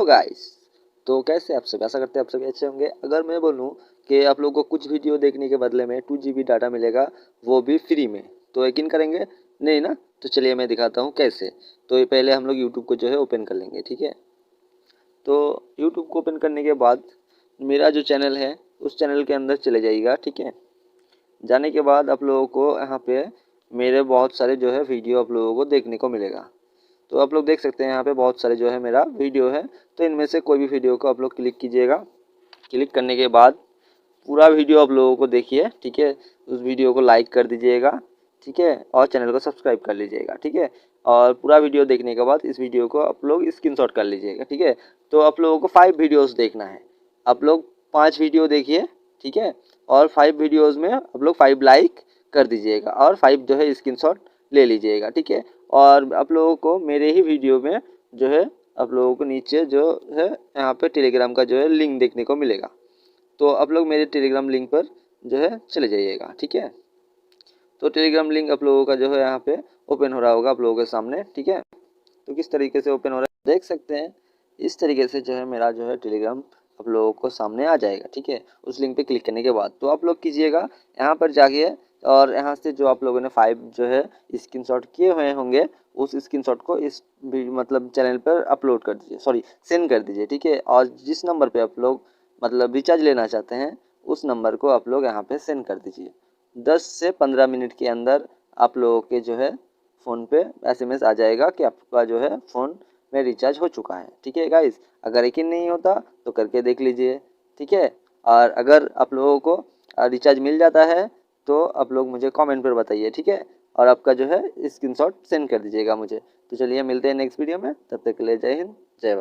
तो गाइस, तो कैसे आप सब, आशा करते हैं आप सभी अच्छे होंगे। अगर मैं बोलूं कि आप लोगों को कुछ वीडियो देखने के बदले में 2 GB डाटा मिलेगा, वो भी फ्री में, तो यकीन करेंगे? नहीं ना? तो चलिए मैं दिखाता हूँ कैसे। तो ये पहले हम लोग यूट्यूब को जो है ओपन कर लेंगे, ठीक है। तो यूट्यूब को ओपन करने के बाद मेरा जो चैनल है उस चैनल के अंदर चले जाइएगा, ठीक है। जाने के बाद आप लोगों को यहाँ पे मेरे बहुत सारे जो है वीडियो आप लोगों को देखने को मिलेगा। तो आप लोग देख सकते हैं यहाँ पे बहुत सारे जो है मेरा वीडियो है। तो इनमें से कोई भी वीडियो को आप लोग क्लिक कीजिएगा। क्लिक करने के बाद पूरा वीडियो आप लोगों को देखिए, ठीक है। उस वीडियो को लाइक कर दीजिएगा, ठीक है, और चैनल को सब्सक्राइब कर लीजिएगा, ठीक है। और पूरा वीडियो देखने के बाद इस वीडियो को आप लोग स्क्रीनशॉट कर लीजिएगा, ठीक है। तो आप लोगों को 5 वीडियोस देखना है। आप लोग 5 वीडियो देखिए, ठीक है। और 5 वीडियोस में आप लोग 5 लाइक कर दीजिएगा और 5 जो है स्क्रीनशॉट ले लीजिएगा, ठीक है। और आप लोगों को मेरे ही वीडियो में जो है आप लोगों को नीचे जो है यहाँ पे टेलीग्राम का जो है लिंक देखने को मिलेगा। तो आप लोग मेरे टेलीग्राम लिंक पर जो है चले जाइएगा, ठीक है। तो टेलीग्राम लिंक आप लोगों का जो है यहाँ पे ओपन हो रहा होगा आप लोगों के सामने, ठीक है। तो किस तरीके से ओपन हो रहा है देख सकते हैं। इस तरीके से जो है मेरा जो है टेलीग्राम आप लोगों को सामने आ जाएगा, ठीक है। उस लिंक पे क्लिक करने के बाद तो आप लोग कीजिएगा यहाँ पर जाके, और यहाँ से जो आप लोगों ने 5 जो है स्क्रीनशॉट किए हुए होंगे उस स्क्रीनशॉट को इस मतलब चैनल पर अपलोड कर दीजिए, सॉरी सेंड कर दीजिए, ठीक है। और जिस नंबर पे आप लोग मतलब रिचार्ज लेना चाहते हैं उस नंबर को आप लोग यहाँ पे सेंड कर दीजिए। 10 से 15 मिनट के अंदर आप लोगों के जो है फ़ोन पे एसएमएस आ जाएगा कि आपका जो है फ़ोन में रिचार्ज हो चुका है, ठीक है गाइस। अगर यकीन नहीं होता तो करके देख लीजिए, ठीक है। और अगर आप लोगों को रिचार्ज मिल जाता है तो आप लोग मुझे कमेंट पर बताइए, ठीक है। और आपका जो है स्क्रीनशॉट सेंड कर दीजिएगा मुझे। तो चलिए मिलते हैं नेक्स्ट वीडियो में, तब तक के लिए जय हिंद, जय भारत।